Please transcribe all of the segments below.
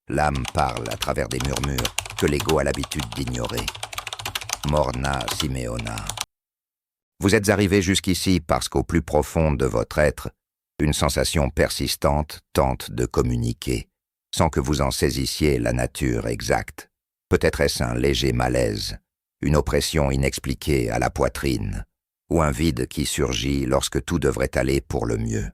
L'âme parle à travers des murmures que l'ego a l'habitude d'ignorer. Morna Simeona. Vous êtes arrivé jusqu'ici parce qu'au plus profond de votre être, une sensation persistante tente de communiquer, sans que vous en saisissiez la nature exacte. Peut-être est-ce un léger malaise, une oppression inexpliquée à la poitrine, ou un vide qui surgit lorsque tout devrait aller pour le mieux.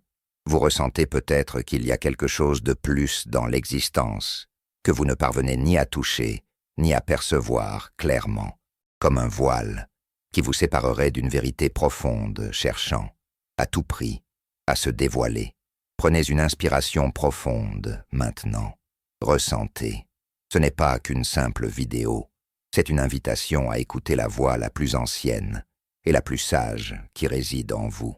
Vous ressentez peut-être qu'il y a quelque chose de plus dans l'existence, que vous ne parvenez ni à toucher, ni à percevoir clairement, comme un voile qui vous séparerait d'une vérité profonde, cherchant, à tout prix, à se dévoiler. Prenez une inspiration profonde, maintenant. Ressentez. Ce n'est pas qu'une simple vidéo, c'est une invitation à écouter la voix la plus ancienne et la plus sage qui réside en vous,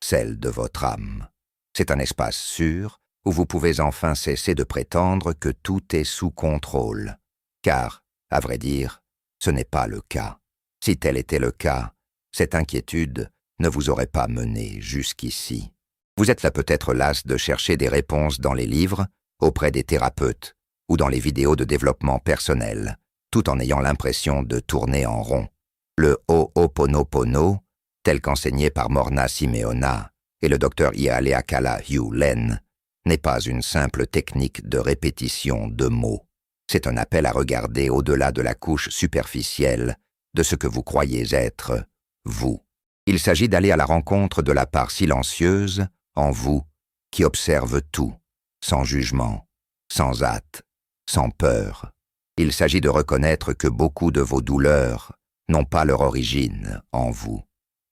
celle de votre âme. C'est un espace sûr où vous pouvez enfin cesser de prétendre que tout est sous contrôle, car, à vrai dire, ce n'est pas le cas. Si tel était le cas, cette inquiétude ne vous aurait pas mené jusqu'ici. Vous êtes là peut-être las de chercher des réponses dans les livres, auprès des thérapeutes, ou dans les vidéos de développement personnel, tout en ayant l'impression de tourner en rond. Le Ho'oponopono, tel qu'enseigné par Morna Simeona et le Dr Ialeakala Hugh Len, n'est pas une simple technique de répétition de mots. C'est un appel à regarder au-delà de la couche superficielle de ce que vous croyez être vous. Il s'agit d'aller à la rencontre de la part silencieuse en vous qui observe tout, sans jugement, sans hâte, sans peur. Il s'agit de reconnaître que beaucoup de vos douleurs n'ont pas leur origine en vous.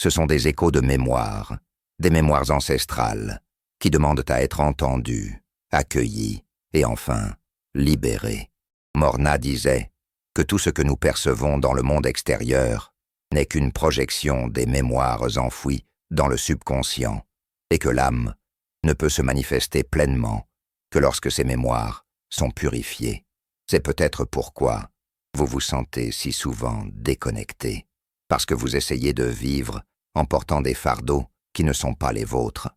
Ce sont des échos de mémoire, des mémoires ancestrales, qui demandent à être entendues, accueillies et enfin libérées. Morna disait que tout ce que nous percevons dans le monde extérieur n'est qu'une projection des mémoires enfouies dans le subconscient et que l'âme ne peut se manifester pleinement que lorsque ces mémoires sont purifiées. C'est peut-être pourquoi vous vous sentez si souvent déconnecté, parce que vous essayez de vivre en portant des fardeaux qui ne sont pas les vôtres,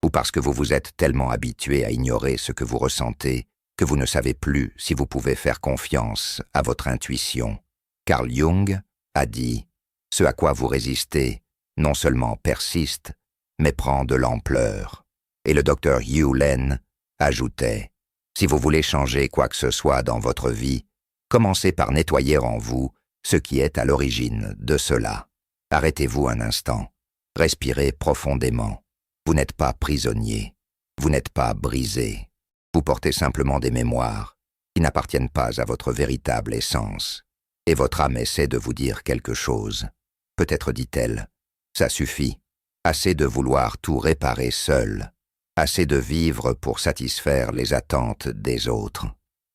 ou parce que vous vous êtes tellement habitué à ignorer ce que vous ressentez que vous ne savez plus si vous pouvez faire confiance à votre intuition. Carl Jung a dit « Ce à quoi vous résistez non seulement persiste, mais prend de l'ampleur. » Et le docteur Hugh Len ajoutait « Si vous voulez changer quoi que ce soit dans votre vie, commencez par nettoyer en vous ce qui est à l'origine de cela. Arrêtez-vous un instant, respirez profondément. Vous n'êtes pas prisonnier, vous n'êtes pas brisé. Vous portez simplement des mémoires qui n'appartiennent pas à votre véritable essence. Et votre âme essaie de vous dire quelque chose. Peut-être dit-elle, ça suffit. Assez de vouloir tout réparer seul. Assez de vivre pour satisfaire les attentes des autres.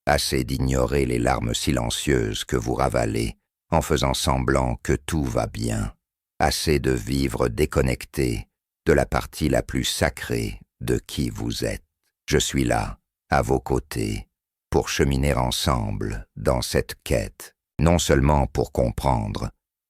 Assez d'ignorer les larmes silencieuses que vous ravalez en faisant semblant que tout va bien. Assez de vivre déconnecté de la partie la plus sacrée de qui vous êtes. Je suis là, à vos côtés, pour cheminer ensemble dans cette quête, non seulement pour comprendre,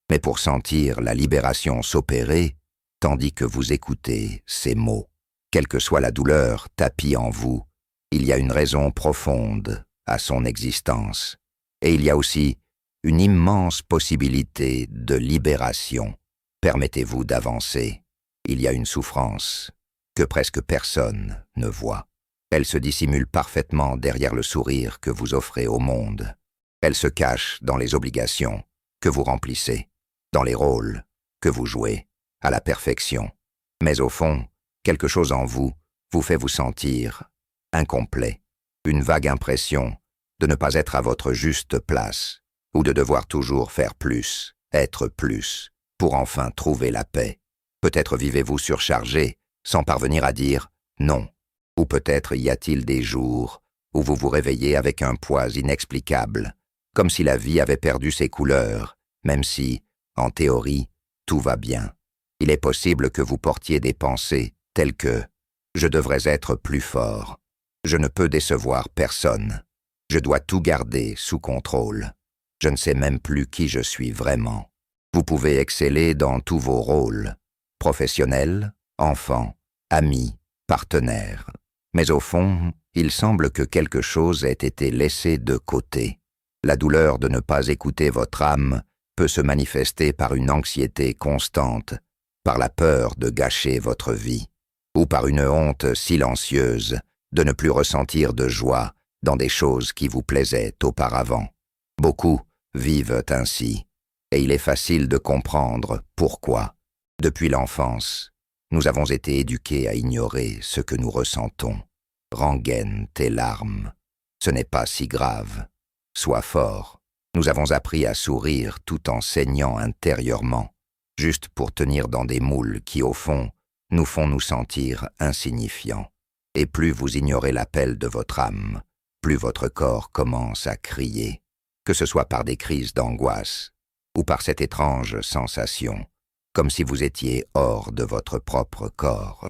mais pour sentir la libération s'opérer, tandis que vous écoutez ces mots. Quelle que soit la douleur tapie en vous, il y a une raison profonde à son existence, et il y a aussi une immense possibilité de libération. Permettez-vous d'avancer. Il y a une souffrance que presque personne ne voit. Elle se dissimule parfaitement derrière le sourire que vous offrez au monde. Elle se cache dans les obligations que vous remplissez, dans les rôles que vous jouez, à la perfection. Mais au fond, quelque chose en vous vous fait vous sentir incomplet, une vague impression de ne pas être à votre juste place, ou de devoir toujours faire plus, être plus, pour enfin trouver la paix. Peut-être vivez-vous surchargé, sans parvenir à dire non. Ou peut-être y a-t-il des jours où vous vous réveillez avec un poids inexplicable, comme si la vie avait perdu ses couleurs, même si, en théorie, tout va bien. Il est possible que vous portiez des pensées telles que « Je devrais être plus fort. Je ne peux décevoir personne. Je dois tout garder sous contrôle. Je ne sais même plus qui je suis vraiment. » Vous pouvez exceller dans tous vos rôles, professionnels, enfants, amis, partenaires. Mais au fond, Il semble que quelque chose ait été laissé de côté. La douleur de ne pas écouter votre âme peut se manifester par une anxiété constante, par la peur de gâcher votre vie, ou par une honte silencieuse de ne plus ressentir de joie dans des choses qui vous plaisaient auparavant. Beaucoup vivent ainsi, et il est facile de comprendre pourquoi. Depuis l'enfance, nous avons été éduqués à ignorer ce que nous ressentons. Rengaine tes larmes, ce n'est pas si grave. Sois fort. Nous avons appris à sourire tout en saignant intérieurement, juste pour tenir dans des moules qui, au fond, nous font nous sentir insignifiants. Et plus vous ignorez l'appel de votre âme, plus votre corps commence à crier, que ce soit par des crises d'angoisse ou par cette étrange sensation, comme si vous étiez hors de votre propre corps,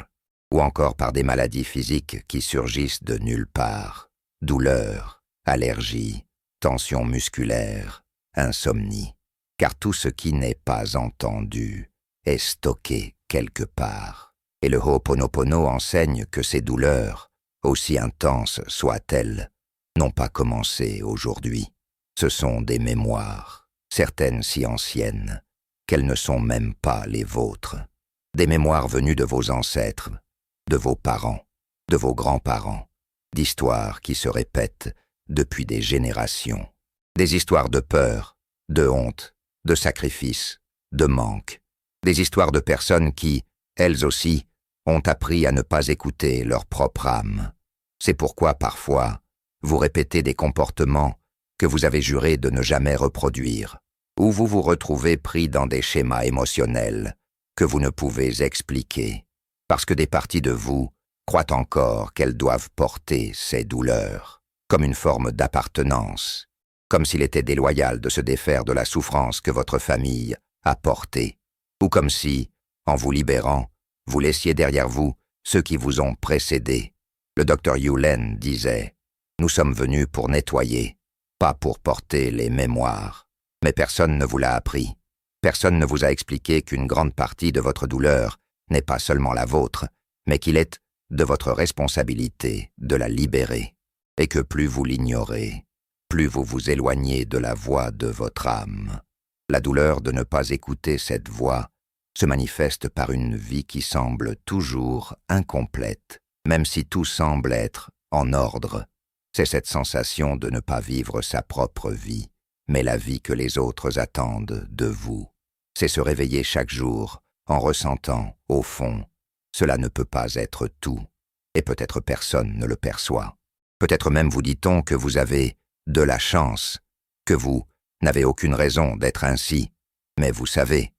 ou encore par des maladies physiques qui surgissent de nulle part, douleurs, allergies, tension musculaire, insomnie, car tout ce qui n'est pas entendu est stocké quelque part. Et le Ho'oponopono enseigne que ces douleurs, aussi intenses soient-elles, n'ont pas commencé aujourd'hui. Ce sont des mémoires, certaines si anciennes, qu'elles ne sont même pas les vôtres. Des mémoires venues de vos ancêtres, de vos parents, de vos grands-parents, d'histoires qui se répètent depuis des générations. Des histoires de peur, de honte, de sacrifice, de manque. Des histoires de personnes qui, elles aussi, ont appris à ne pas écouter leur propre âme. C'est pourquoi, parfois, vous répétez des comportements que vous avez juré de ne jamais reproduire, ou vous vous retrouvez pris dans des schémas émotionnels que vous ne pouvez expliquer, parce que des parties de vous croient encore qu'elles doivent porter ces douleurs, comme une forme d'appartenance, comme s'il était déloyal de se défaire de la souffrance que votre famille a portée, ou comme si, en vous libérant, vous laissiez derrière vous ceux qui vous ont précédés. Le docteur Yulen disait « Nous sommes venus pour nettoyer, pas pour porter les mémoires. » Mais personne ne vous l'a appris. Personne ne vous a expliqué qu'une grande partie de votre douleur n'est pas seulement la vôtre, mais qu'il est de votre responsabilité de la libérer, et que plus vous l'ignorez, plus vous vous éloignez de la voix de votre âme. La douleur de ne pas écouter cette voix se manifeste par une vie qui semble toujours incomplète, même si tout semble être en ordre. C'est cette sensation de ne pas vivre sa propre vie, mais la vie que les autres attendent de vous. C'est se réveiller chaque jour en ressentant, au fond, cela ne peut pas être tout, et peut-être personne ne le perçoit. Peut-être même vous dit-on que vous avez de la chance, que vous n'avez aucune raison d'être ainsi, mais vous savez,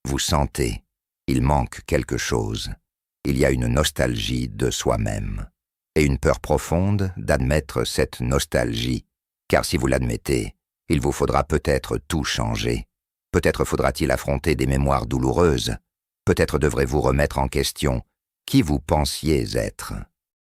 vous sentez, il manque quelque chose. Il y a une nostalgie de soi-même, et une peur profonde d'admettre cette nostalgie, car si vous l'admettez, il vous faudra peut-être tout changer. Peut-être faudra-t-il affronter des mémoires douloureuses. Peut-être devrez-vous remettre en question qui vous pensiez être.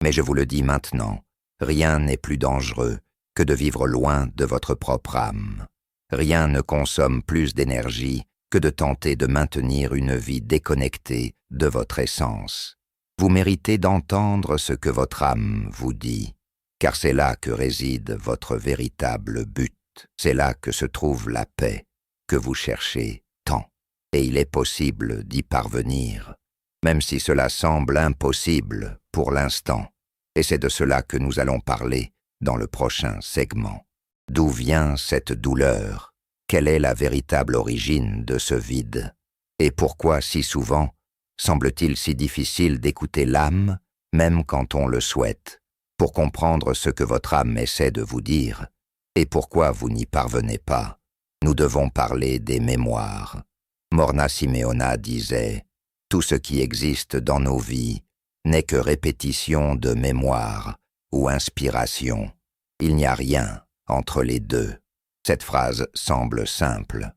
Mais je vous le dis maintenant, rien n'est plus dangereux que de vivre loin de votre propre âme. Rien ne consomme plus d'énergie que de tenter de maintenir une vie déconnectée de votre essence. Vous méritez d'entendre ce que votre âme vous dit, car c'est là que réside votre véritable but. C'est là que se trouve la paix que vous cherchez tant, et il est possible d'y parvenir, même si cela semble impossible pour l'instant, et c'est de cela que nous allons parler dans le prochain segment. D'où vient cette douleur? Quelle est la véritable origine de ce vide? Et pourquoi si souvent semble-t-il si difficile d'écouter l'âme, même quand on le souhaite, pour comprendre ce que votre âme essaie de vous dire? Et pourquoi vous n'y parvenez pas? Nous devons parler des mémoires. Morna Simeona disait « Tout ce qui existe dans nos vies n'est que répétition de mémoire ou inspiration. Il n'y a rien entre les deux. » Cette phrase semble simple,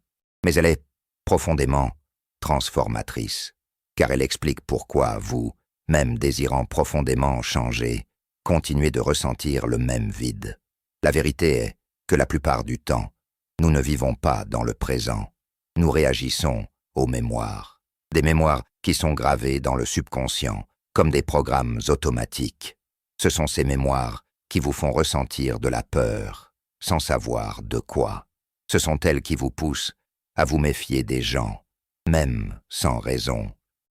mais elle est profondément transformatrice, car elle explique pourquoi vous, même désirant profondément changer, continuez de ressentir le même vide. La vérité est que la plupart du temps, nous ne vivons pas dans le présent. Nous réagissons aux mémoires. Des mémoires qui sont gravées dans le subconscient, comme des programmes automatiques. Ce sont ces mémoires qui vous font ressentir de la peur, sans savoir de quoi. Ce sont elles qui vous poussent à vous méfier des gens, même sans raison,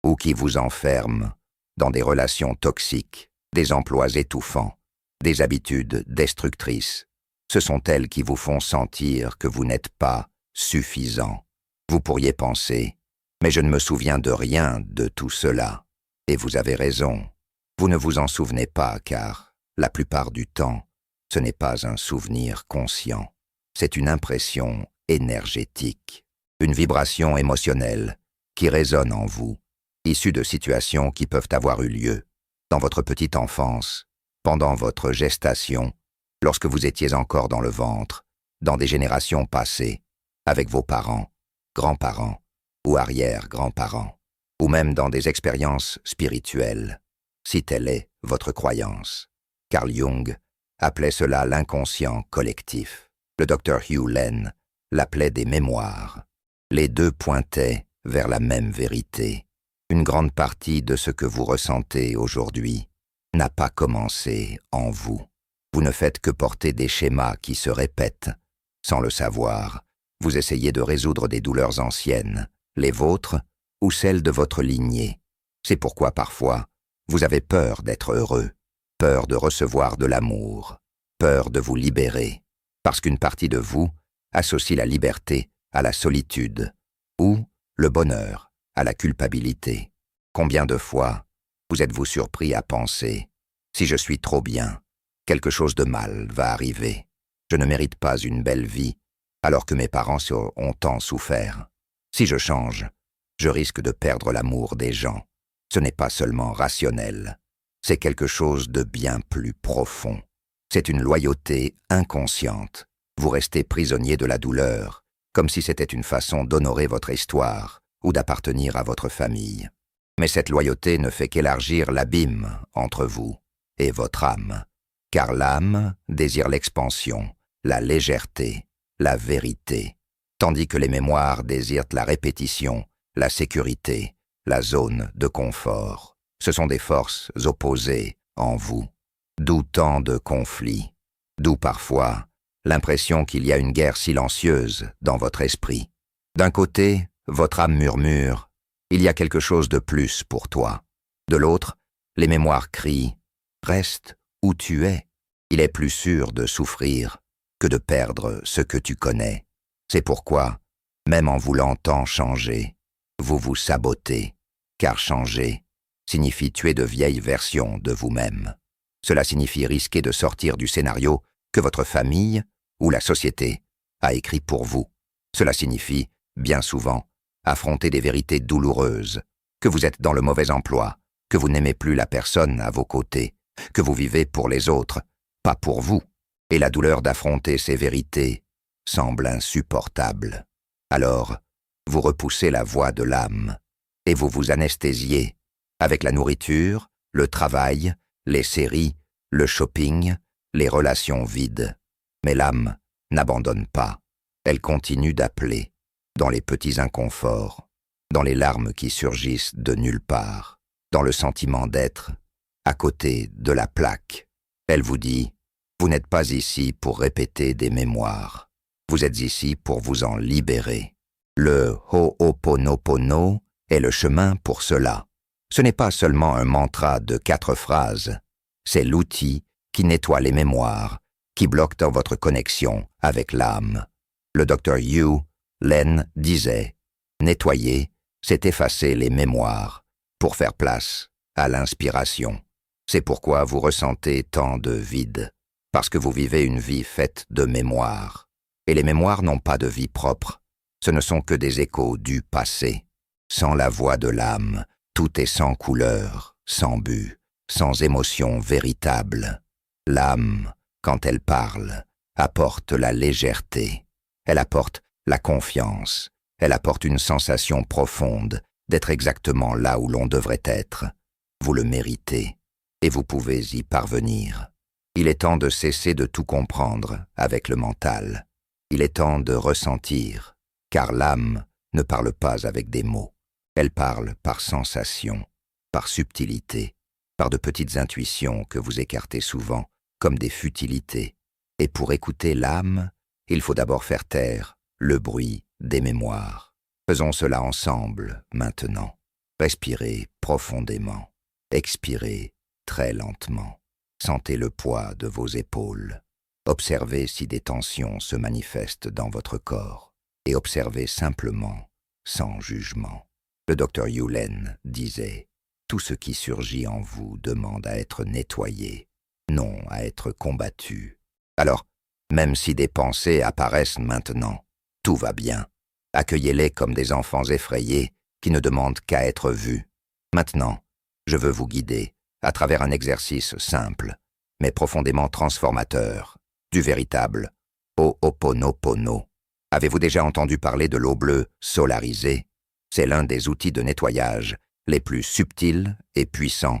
ou qui vous enferment dans des relations toxiques, des emplois étouffants, des habitudes destructrices. Ce sont elles qui vous font sentir que vous n'êtes pas suffisant. Vous pourriez penser, mais je ne me souviens de rien de tout cela. Et vous avez raison. Vous ne vous en souvenez pas car, la plupart du temps, ce n'est pas un souvenir conscient. C'est une impression énergétique, une vibration émotionnelle qui résonne en vous, issue de situations qui peuvent avoir eu lieu dans votre petite enfance, pendant votre gestation, lorsque vous étiez encore dans le ventre, dans des générations passées, avec vos parents, grands-parents ou arrière-grands-parents, ou même dans des expériences spirituelles, si telle est votre croyance. Carl Jung appelait cela l'inconscient collectif. Le docteur Hugh Lehn l'appelait des mémoires. Les deux pointaient vers la même vérité. Une grande partie de ce que vous ressentez aujourd'hui n'a pas commencé en vous. Vous ne faites que porter des schémas qui se répètent. Sans le savoir, vous essayez de résoudre des douleurs anciennes, les vôtres ou celles de votre lignée. C'est pourquoi parfois, vous avez peur d'être heureux, peur de recevoir de l'amour, peur de vous libérer, parce qu'une partie de vous associe la liberté à la solitude, ou le bonheur à la culpabilité. Combien de fois vous êtes-vous surpris à penser « Si je suis trop bien, quelque chose de mal va arriver. Je ne mérite pas une belle vie, alors que mes parents ont tant souffert. Si je change, je risque de perdre l'amour des gens. Ce n'est pas seulement rationnel, c'est quelque chose de bien plus profond. C'est une loyauté inconsciente. Vous restez prisonnier de la douleur, comme si c'était une façon d'honorer votre histoire ou d'appartenir à votre famille. Mais cette loyauté ne fait qu'élargir l'abîme entre vous et votre âme, car l'âme désire l'expansion, la légèreté, la vérité, tandis que les mémoires désirent la répétition, la sécurité, la zone de confort. Ce sont des forces opposées en vous, d'où tant de conflits, d'où parfois l'impression qu'il y a une guerre silencieuse dans votre esprit. D'un côté, votre âme murmure « Il y a quelque chose de plus pour toi ». De l'autre, les mémoires crient « Reste où tu es ». Il est plus sûr de souffrir que de perdre ce que tu connais. C'est pourquoi, même en voulant tant changer, vous vous sabotez, car changer signifie tuer de vieilles versions de vous-même. Cela signifie risquer de sortir du scénario que votre famille ou la société a écrit pour vous. Cela signifie, bien souvent, affronter des vérités douloureuses, que vous êtes dans le mauvais emploi, que vous n'aimez plus la personne à vos côtés, que vous vivez pour les autres, pas pour vous. Et la douleur d'affronter ces vérités semble insupportable. Alors, vous repoussez la voix de l'âme et vous vous anesthésiez avec la nourriture, le travail, les séries, le shopping, les relations vides. Mais l'âme n'abandonne pas. Elle continue d'appeler, dans les petits inconforts, dans les larmes qui surgissent de nulle part, dans le sentiment d'être à côté de la plaque. Elle vous dit « Vous n'êtes pas ici pour répéter des mémoires. Vous êtes ici pour vous en libérer. » Le Ho'oponopono est le chemin pour cela. Ce n'est pas seulement un mantra de 4 phrases, c'est l'outil qui nettoie les mémoires, qui bloque dans votre connexion avec l'âme. Le docteur Hugh Lehn disait « Nettoyer, c'est effacer les mémoires pour faire place à l'inspiration. » C'est pourquoi vous ressentez tant de vide, parce que vous vivez une vie faite de mémoires. Et les mémoires n'ont pas de vie propre, ce ne sont que des échos du passé. Sans la voix de l'âme, tout est sans couleur, sans but, sans émotion véritable. L'âme, quand elle parle, apporte la légèreté, elle apporte la confiance, elle apporte une sensation profonde d'être exactement là où l'on devrait être. Vous le méritez, et vous pouvez y parvenir. Il est temps de cesser de tout comprendre avec le mental. Il est temps de ressentir, car l'âme ne parle pas avec des mots. Elle parle par sensation, par subtilité, par de petites intuitions que vous écartez souvent comme des futilités. Et pour écouter l'âme, il faut d'abord faire taire le bruit des mémoires. Faisons cela ensemble, maintenant. Respirez profondément. Expirez très lentement. Sentez le poids de vos épaules. Observez si des tensions se manifestent dans votre corps. Et observez simplement, sans jugement. Le docteur Yulin disait « Tout ce qui surgit en vous demande à être nettoyé, non à être combattu. » Alors, même si des pensées apparaissent maintenant, tout va bien. Accueillez-les comme des enfants effrayés qui ne demandent qu'à être vus. Maintenant, je veux vous guider à travers un exercice simple, mais profondément transformateur, du véritable Ho'oponopono. Avez-vous déjà entendu parler de l'eau bleue solarisée? C'est l'un des outils de nettoyage les plus subtils et puissants,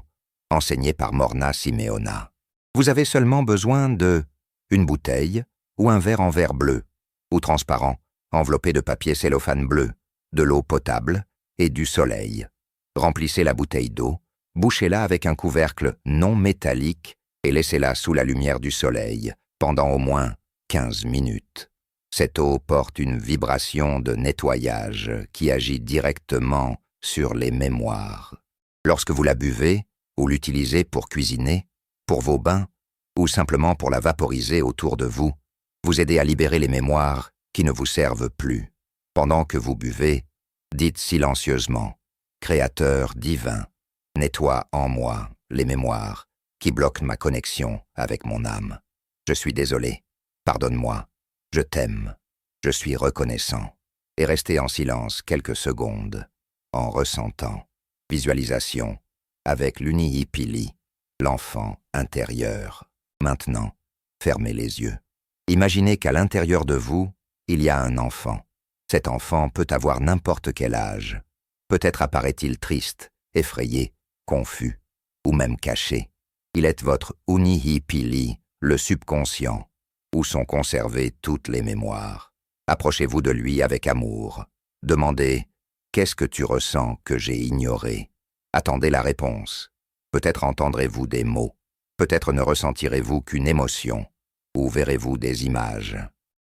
enseignés par Morna Simeona. Vous avez seulement besoin de une bouteille ou un verre en verre bleu ou transparent, enveloppé de papier cellophane bleu, de l'eau potable et du soleil. Remplissez la bouteille d'eau, bouchez-la avec un couvercle non métallique et laissez-la sous la lumière du soleil pendant au moins 15 minutes. Cette eau porte une vibration de nettoyage qui agit directement sur les mémoires. Lorsque vous la buvez ou l'utilisez pour cuisiner, pour vos bains ou simplement pour la vaporiser autour de vous, vous aidez à libérer les mémoires qui ne vous servent plus. Pendant que vous buvez, dites silencieusement « Créateur divin, nettoie en moi les mémoires qui bloquent ma connexion avec mon âme. Je suis désolé, pardonne-moi, je t'aime, je suis reconnaissant. » Et restez en silence quelques secondes, en ressentant. Visualisation avec l'Unihipili, l'enfant intérieur. Maintenant, fermez les yeux. Imaginez qu'à l'intérieur de vous, il y a un enfant. Cet enfant peut avoir n'importe quel âge. Peut-être apparaît-il triste, effrayé, confus, ou même caché. Il est votre Unihipili, le subconscient, où sont conservées toutes les mémoires. Approchez-vous de lui avec amour. Demandez « Qu'est-ce que tu ressens que j'ai ignoré ?» Attendez la réponse. Peut-être entendrez-vous des mots. Peut-être ne ressentirez-vous qu'une émotion. Ou verrez-vous des images.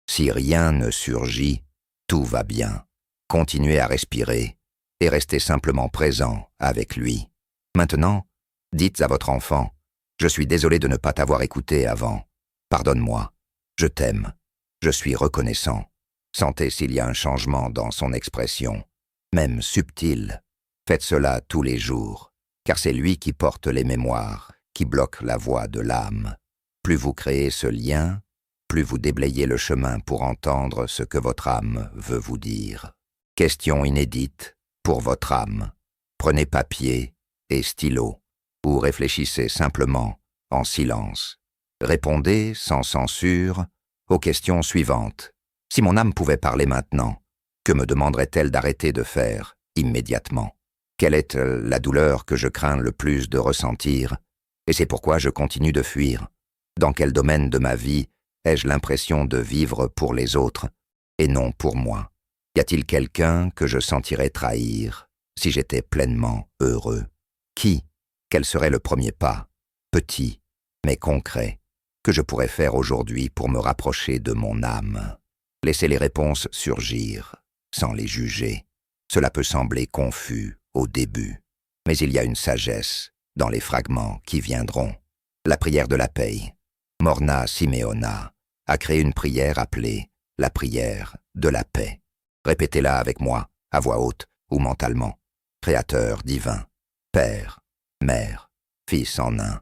Si rien ne surgit, tout va bien. Continuez à respirer et restez simplement présent avec lui. Maintenant, dites à votre enfant « Je suis désolé de ne pas t'avoir écouté avant. Pardonne-moi. Je t'aime. Je suis reconnaissant. » Sentez s'il y a un changement dans son expression, même subtil. Faites cela tous les jours, car c'est lui qui porte les mémoires, qui bloque la voix de l'âme. Plus vous créez ce lien, plus vous déblayez le chemin pour entendre ce que votre âme veut vous dire. Question inédite pour votre âme. Prenez papier et stylo, ou réfléchissez simplement, en silence. Répondez sans censure aux questions suivantes. Si mon âme pouvait parler maintenant, que me demanderait-elle d'arrêter de faire immédiatement? Quelle est la douleur que je crains le plus de ressentir? Et c'est pourquoi je continue de fuir. Dans quel domaine de ma vie ai-je l'impression de vivre pour les autres et non pour moi? Y a-t-il quelqu'un que je sentirais trahir si j'étais pleinement heureux? Qui? Quel serait le premier pas, petit mais concret, que je pourrais faire aujourd'hui pour me rapprocher de mon âme? Laissez les réponses surgir, sans les juger. Cela peut sembler confus au début, mais il y a une sagesse dans les fragments qui viendront. La prière de la paix. Morna Simeona a créé une prière appelée la prière de la paix. Répétez-la avec moi, à voix haute ou mentalement. Créateur divin, Père, Mère, Fils en un.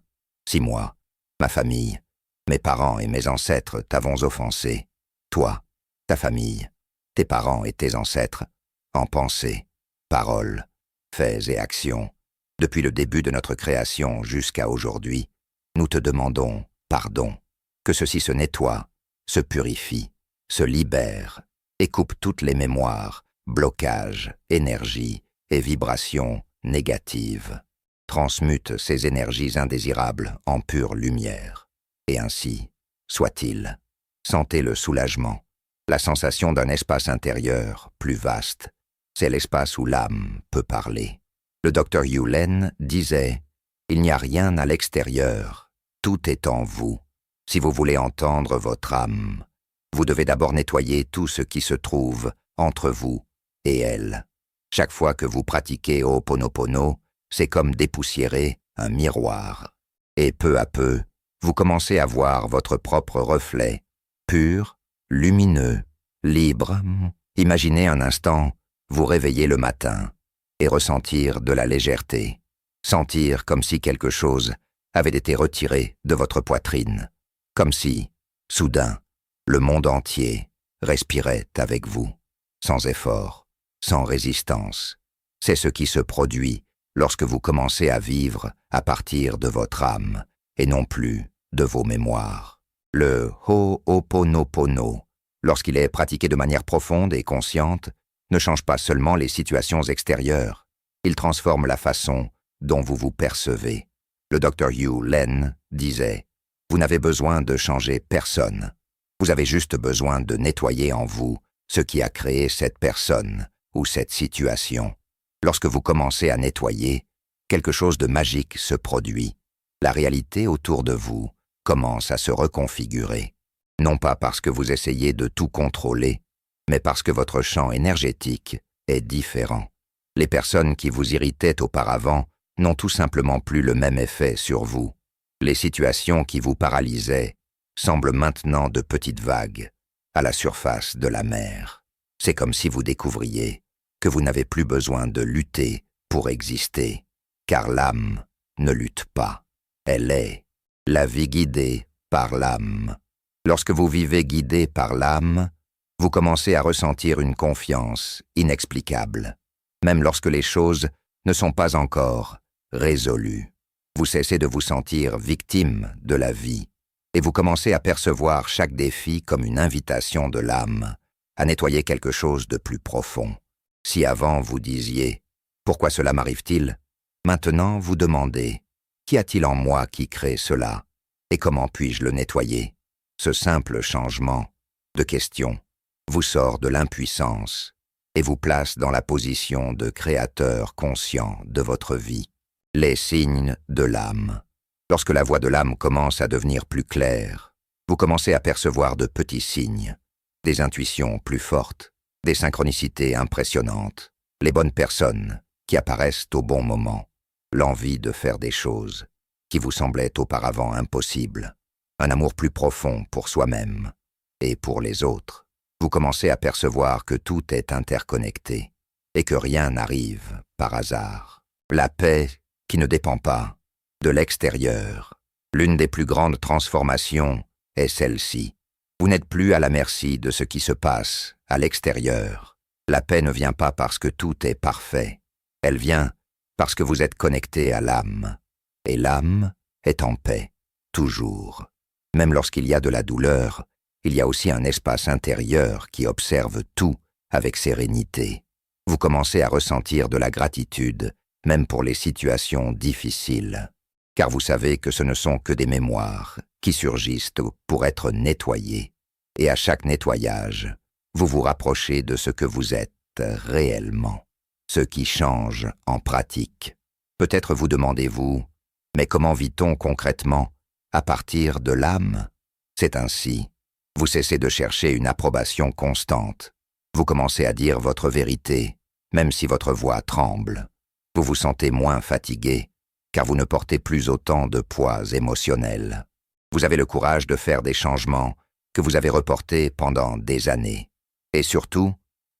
Si moi, ma famille, mes parents et mes ancêtres t'avons offensé, toi, ta famille, tes parents et tes ancêtres, en pensée, paroles, faits et actions, depuis le début de notre création jusqu'à aujourd'hui, nous te demandons pardon, que ceci se nettoie, se purifie, se libère et coupe toutes les mémoires, blocages, énergies et vibrations négatives. Transmute ces énergies indésirables en pure lumière. Et ainsi, soit-il. Sentez le soulagement. La sensation d'un espace intérieur plus vaste, c'est l'espace où l'âme peut parler. Le docteur Yulin disait « Il n'y a rien à l'extérieur, tout est en vous. Si vous voulez entendre votre âme, vous devez d'abord nettoyer tout ce qui se trouve entre vous et elle. Chaque fois que vous pratiquez Ho'oponopono, c'est comme dépoussiérer un miroir. Et peu à peu, vous commencez à voir votre propre reflet, pur, lumineux, libre. Imaginez un instant vous réveiller le matin et ressentir de la légèreté, sentir comme si quelque chose avait été retiré de votre poitrine, comme si, soudain, le monde entier respirait avec vous, sans effort, sans résistance. C'est ce qui se produit lorsque vous commencez à vivre à partir de votre âme et non plus de vos mémoires. Le Ho'oponopono, lorsqu'il est pratiqué de manière profonde et consciente, ne change pas seulement les situations extérieures, il transforme la façon dont vous vous percevez. Le Dr. Hew Len disait « Vous n'avez besoin de changer personne. Vous avez juste besoin de nettoyer en vous ce qui a créé cette personne ou cette situation. Lorsque vous commencez à nettoyer, quelque chose de magique se produit. La réalité autour de vous commence à se reconfigurer. Non pas parce que vous essayez de tout contrôler, mais parce que votre champ énergétique est différent. Les personnes qui vous irritaient auparavant n'ont tout simplement plus le même effet sur vous. Les situations qui vous paralysaient semblent maintenant de petites vagues à la surface de la mer. C'est comme si vous découvriez que vous n'avez plus besoin de lutter pour exister, car l'âme ne lutte pas. Elle est la vie guidée par l'âme. Lorsque vous vivez guidé par l'âme, vous commencez à ressentir une confiance inexplicable, même lorsque les choses ne sont pas encore résolues. Vous cessez de vous sentir victime de la vie et vous commencez à percevoir chaque défi comme une invitation de l'âme à nettoyer quelque chose de plus profond. Si avant vous disiez « Pourquoi cela m'arrive-t-il ?» Maintenant vous demandez « Qu'y a-t-il en moi qui crée cela et comment puis-je le nettoyer ?» Ce simple changement de question vous sort de l'impuissance et vous place dans la position de créateur conscient de votre vie. Les signes de l'âme. Lorsque la voix de l'âme commence à devenir plus claire, vous commencez à percevoir de petits signes, des intuitions plus fortes, des synchronicités impressionnantes, les bonnes personnes qui apparaissent au bon moment, l'envie de faire des choses qui vous semblaient auparavant impossibles, un amour plus profond pour soi-même et pour les autres. Vous commencez à percevoir que tout est interconnecté et que rien n'arrive par hasard. La paix qui ne dépend pas de l'extérieur. L'une des plus grandes transformations est celle-ci. Vous n'êtes plus à la merci de ce qui se passe à l'extérieur. La paix ne vient pas parce que tout est parfait. Elle vient parce que vous êtes connecté à l'âme. Et l'âme est en paix, toujours. Même lorsqu'il y a de la douleur, il y a aussi un espace intérieur qui observe tout avec sérénité. Vous commencez à ressentir de la gratitude, même pour les situations difficiles, car vous savez que ce ne sont que des mémoires qui surgissent pour être nettoyées. Et à chaque nettoyage, vous vous rapprochez de ce que vous êtes réellement, ce qui change en pratique. Peut-être vous demandez-vous, mais comment vit-on concrètement à partir de l'âme? C'est ainsi. Vous cessez de chercher une approbation constante. Vous commencez à dire votre vérité, même si votre voix tremble. Vous vous sentez moins fatigué, car vous ne portez plus autant de poids émotionnel. Vous avez le courage de faire des changements que vous avez reportés pendant des années. Et surtout,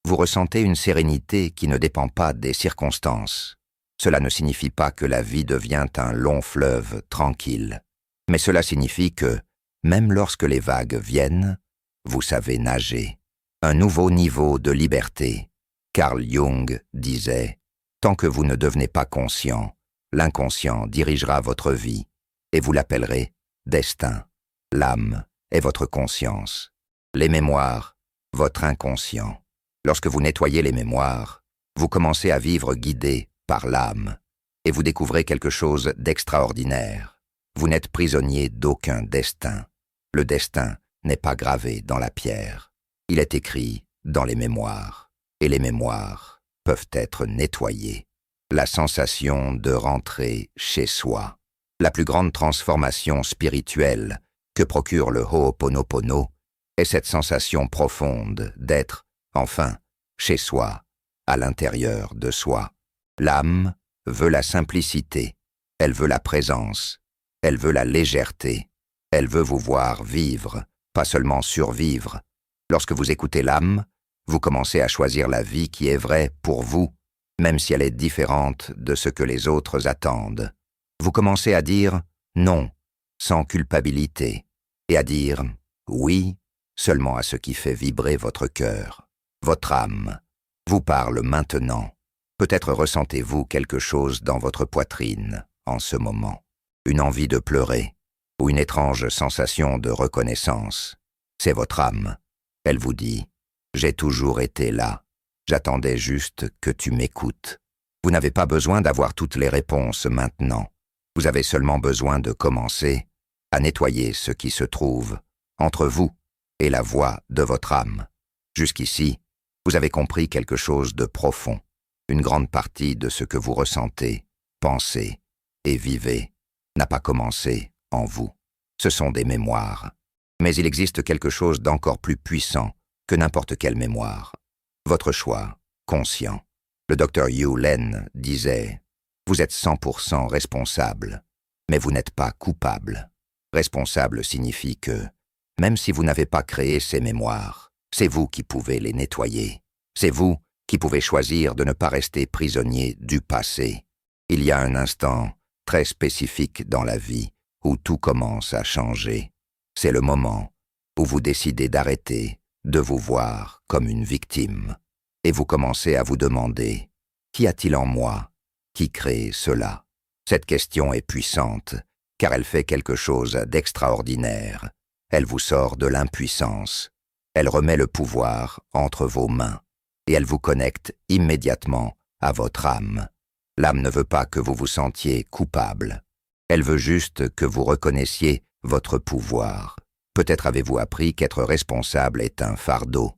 vous ressentez une sérénité qui ne dépend pas des circonstances. Cela ne signifie pas que la vie devient un long fleuve tranquille, mais cela signifie que, même lorsque les vagues viennent, vous savez nager. Un nouveau niveau de liberté. Carl Jung disait « Tant que vous ne devenez pas conscient, l'inconscient dirigera votre vie et vous l'appellerez destin. L'âme est votre conscience. Les mémoires, votre inconscient. Lorsque vous nettoyez les mémoires, vous commencez à vivre guidé par l'âme et vous découvrez quelque chose d'extraordinaire. Vous n'êtes prisonnier d'aucun destin. Le destin n'est pas gravé dans la pierre. Il est écrit dans les mémoires. Et les mémoires peuvent être nettoyées. La sensation de rentrer chez soi. La plus grande transformation spirituelle que procure le Ho'oponopono est cette sensation profonde d'être, enfin, chez soi, à l'intérieur de soi. L'âme veut la simplicité, elle veut la présence, elle veut la légèreté, elle veut vous voir vivre, pas seulement survivre. Lorsque vous écoutez l'âme, vous commencez à choisir la vie qui est vraie pour vous, même si elle est différente de ce que les autres attendent. Vous commencez à dire non, sans culpabilité, et à dire oui, seulement à ce qui fait vibrer votre cœur. Votre âme vous parle maintenant. Peut-être ressentez-vous quelque chose dans votre poitrine en ce moment, une envie de pleurer ou une étrange sensation de reconnaissance. C'est votre âme. Elle vous dit « J'ai toujours été là. J'attendais juste que tu m'écoutes. » Vous n'avez pas besoin d'avoir toutes les réponses maintenant. Vous avez seulement besoin de commencer à nettoyer ce qui se trouve entre vous et la voix de votre âme. Jusqu'ici, vous avez compris quelque chose de profond. Une grande partie de ce que vous ressentez, pensez et vivez n'a pas commencé en vous. Ce sont des mémoires. Mais il existe quelque chose d'encore plus puissant que n'importe quelle mémoire. Votre choix, conscient. Le docteur Hew Len disait « Vous êtes 100% responsable, mais vous n'êtes pas coupable. » Responsable signifie que, même si vous n'avez pas créé ces mémoires, c'est vous qui pouvez les nettoyer. C'est vous qui pouvez choisir de ne pas rester prisonnier du passé. Il y a un instant très spécifique dans la vie où tout commence à changer. C'est le moment où vous décidez d'arrêter de vous voir comme une victime et vous commencez à vous demander « Qu'y a-t-il en moi qui crée cela ?» Cette question est puissante car elle fait quelque chose d'extraordinaire. Elle vous sort de l'impuissance. Elle remet le pouvoir entre vos mains et elle vous connecte immédiatement à votre âme. L'âme ne veut pas que vous vous sentiez coupable. Elle veut juste que vous reconnaissiez votre pouvoir. Peut-être avez-vous appris qu'être responsable est un fardeau,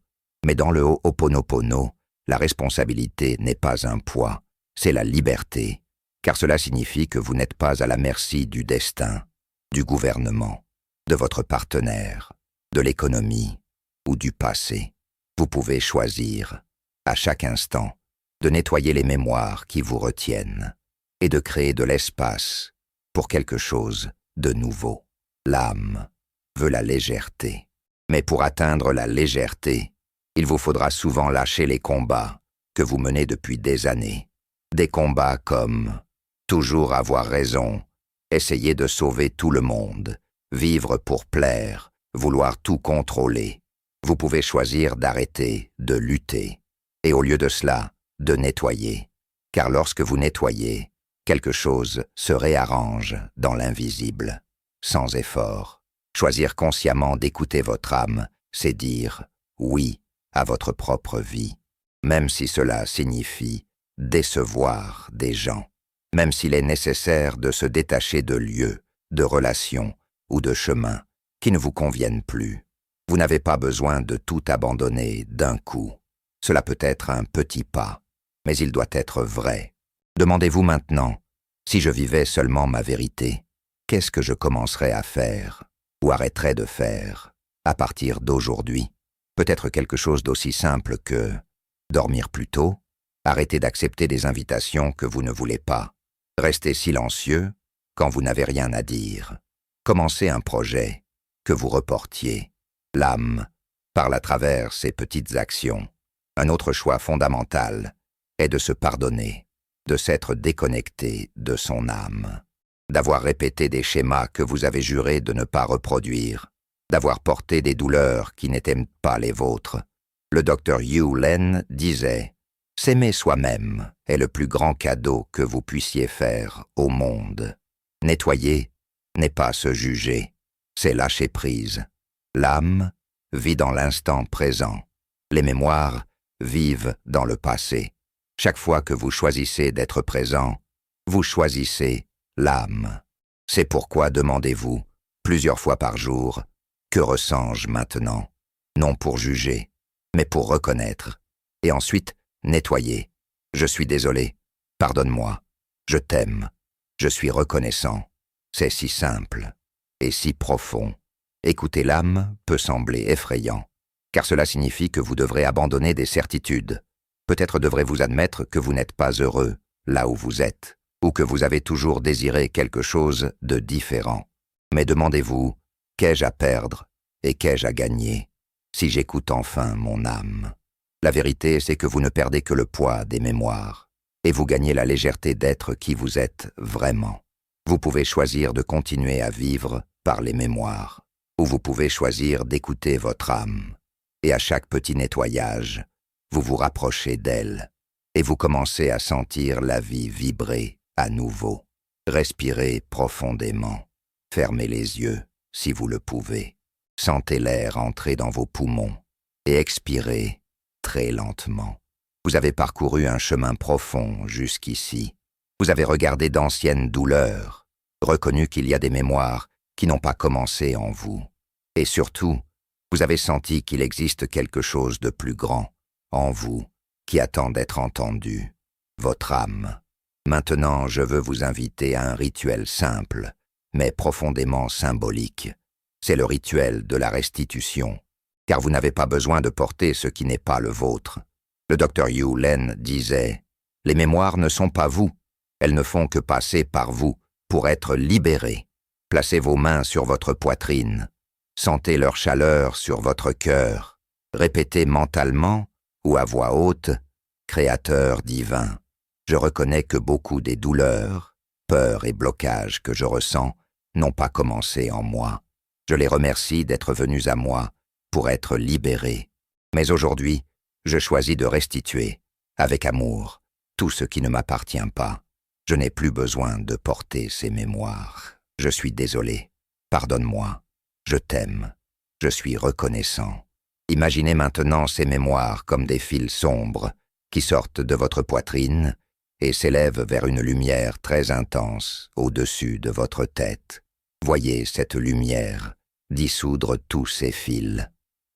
mais dans le Ho'oponopono, la responsabilité n'est pas un poids, c'est la liberté, car cela signifie que vous n'êtes pas à la merci du destin, du gouvernement, de votre partenaire, de l'économie ou du passé. Vous pouvez choisir, à chaque instant, de nettoyer les mémoires qui vous retiennent et de créer de l'espace pour quelque chose de nouveau. L'âme veut la légèreté. Mais pour atteindre la légèreté, il vous faudra souvent lâcher les combats que vous menez depuis des années. Des combats comme toujours avoir raison, essayer de sauver tout le monde, vivre pour plaire, vouloir tout contrôler. Vous pouvez choisir d'arrêter de lutter et au lieu de cela, de nettoyer. Car lorsque vous nettoyez, quelque chose se réarrange dans l'invisible, sans effort. Choisir consciemment d'écouter votre âme, c'est dire oui à votre propre vie, même si cela signifie décevoir des gens, même s'il est nécessaire de se détacher de lieux, de relations ou de chemins qui ne vous conviennent plus. Vous n'avez pas besoin de tout abandonner d'un coup. Cela peut être un petit pas, mais il doit être vrai. Demandez-vous maintenant, si je vivais seulement ma vérité, qu'est-ce que je commencerais à faire ou arrêterais de faire à partir d'aujourd'hui? Peut-être quelque chose d'aussi simple que dormir plus tôt, arrêter d'accepter des invitations que vous ne voulez pas, rester silencieux quand vous n'avez rien à dire, commencer un projet que vous reportiez. L'âme parle à travers ces petites actions. Un autre choix fondamental est de se pardonner, de s'être déconnecté de son âme, d'avoir répété des schémas que vous avez juré de ne pas reproduire, d'avoir porté des douleurs qui n'étaient pas les vôtres. Le docteur Hew Len disait « S'aimer soi-même est le plus grand cadeau que vous puissiez faire au monde. Nettoyer n'est pas se juger, c'est lâcher prise. L'âme vit dans l'instant présent. Les mémoires vivent dans le passé. Chaque fois que vous choisissez d'être présent, vous choisissez l'âme. C'est pourquoi demandez-vous, plusieurs fois par jour, « Que ressens-je maintenant ?» Non pour juger, mais pour reconnaître. Et ensuite, nettoyer. « Je suis désolé. Pardonne-moi. Je t'aime. Je suis reconnaissant. » C'est si simple et si profond. Écouter l'âme peut sembler effrayant, car cela signifie que vous devrez abandonner des certitudes. Peut-être devrez-vous admettre que vous n'êtes pas heureux là où vous êtes, ou que vous avez toujours désiré quelque chose de différent. Mais demandez-vous, qu'ai-je à perdre et qu'ai-je à gagner si j'écoute enfin mon âme? La vérité, c'est que vous ne perdez que le poids des mémoires, et vous gagnez la légèreté d'être qui vous êtes vraiment. Vous pouvez choisir de continuer à vivre par les mémoires, ou vous pouvez choisir d'écouter votre âme. Et à chaque petit nettoyage, vous vous rapprochez d'elle, et vous commencez à sentir la vie vibrer à nouveau. Respirez profondément. Fermez les yeux, si vous le pouvez. Sentez l'air entrer dans vos poumons, et expirez très lentement. Vous avez parcouru un chemin profond jusqu'ici. Vous avez regardé d'anciennes douleurs, reconnu qu'il y a des mémoires qui n'ont pas commencé en vous. Et surtout, vous avez senti qu'il existe quelque chose de plus grand en vous qui attend d'être entendu, votre âme. Maintenant, je veux vous inviter à un rituel simple, mais profondément symbolique. C'est le rituel de la restitution, car vous n'avez pas besoin de porter ce qui n'est pas le vôtre. Le Dr. Hugh Len disait « Les mémoires ne sont pas vous, elles ne font que passer par vous pour être libérées. Placez vos mains sur votre poitrine, sentez leur chaleur sur votre cœur, répétez mentalement ou à voix haute « Créateur divin, je reconnais que beaucoup des douleurs, peurs et blocages que je ressens n'ont pas commencé en moi. Je les remercie d'être venus à moi pour être libérés. Mais aujourd'hui, je choisis de restituer, avec amour, tout ce qui ne m'appartient pas. Je n'ai plus besoin de porter ces mémoires. Je suis désolé. Pardonne-moi. Je t'aime. Je suis reconnaissant. Imaginez maintenant ces mémoires comme des fils sombres qui sortent de votre poitrine et s'élèvent vers une lumière très intense au-dessus de votre tête. Voyez cette lumière dissoudre tous ces fils.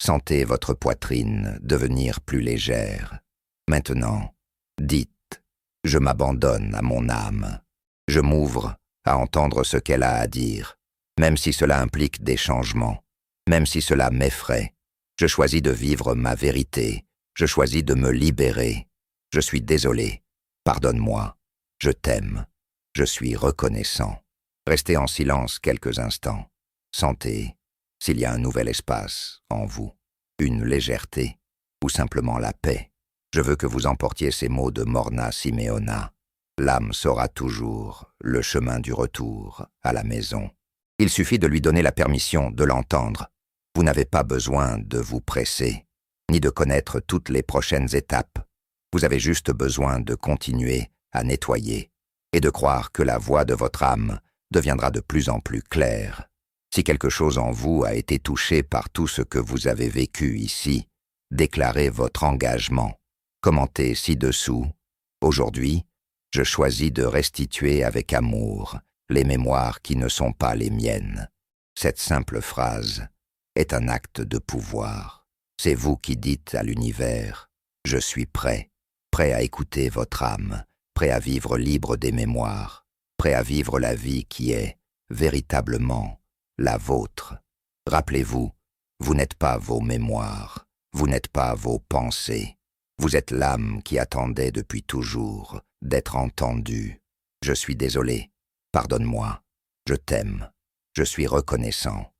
Sentez votre poitrine devenir plus légère. Maintenant, dites « Je m'abandonne à mon âme. Je m'ouvre à entendre ce qu'elle a à dire, même si cela implique des changements, même si cela m'effraie. Je choisis de vivre ma vérité. Je choisis de me libérer. Je suis désolé. Pardonne-moi. Je t'aime. Je suis reconnaissant. » Restez en silence quelques instants. Sentez s'il y a un nouvel espace en vous, une légèreté ou simplement la paix. Je veux que vous emportiez ces mots de Morna Simeona. L'âme saura toujours le chemin du retour à la maison. Il suffit de lui donner la permission de l'entendre. Vous n'avez pas besoin de vous presser, ni de connaître toutes les prochaines étapes. Vous avez juste besoin de continuer à nettoyer et de croire que la voix de votre âme deviendra de plus en plus claire. Si quelque chose en vous a été touché par tout ce que vous avez vécu ici, déclarez votre engagement. Commentez ci-dessous. Aujourd'hui, je choisis de restituer avec amour les mémoires qui ne sont pas les miennes. Cette simple phrase est un acte de pouvoir. C'est vous qui dites à l'univers « Je suis prêt, prêt à écouter votre âme, prêt à vivre libre des mémoires, prêt à vivre la vie qui est, véritablement, la vôtre. » Rappelez-vous, vous n'êtes pas vos mémoires, vous n'êtes pas vos pensées. Vous êtes l'âme qui attendait depuis toujours d'être entendue. Je suis désolé. Pardonne-moi. Je t'aime. Je suis reconnaissant.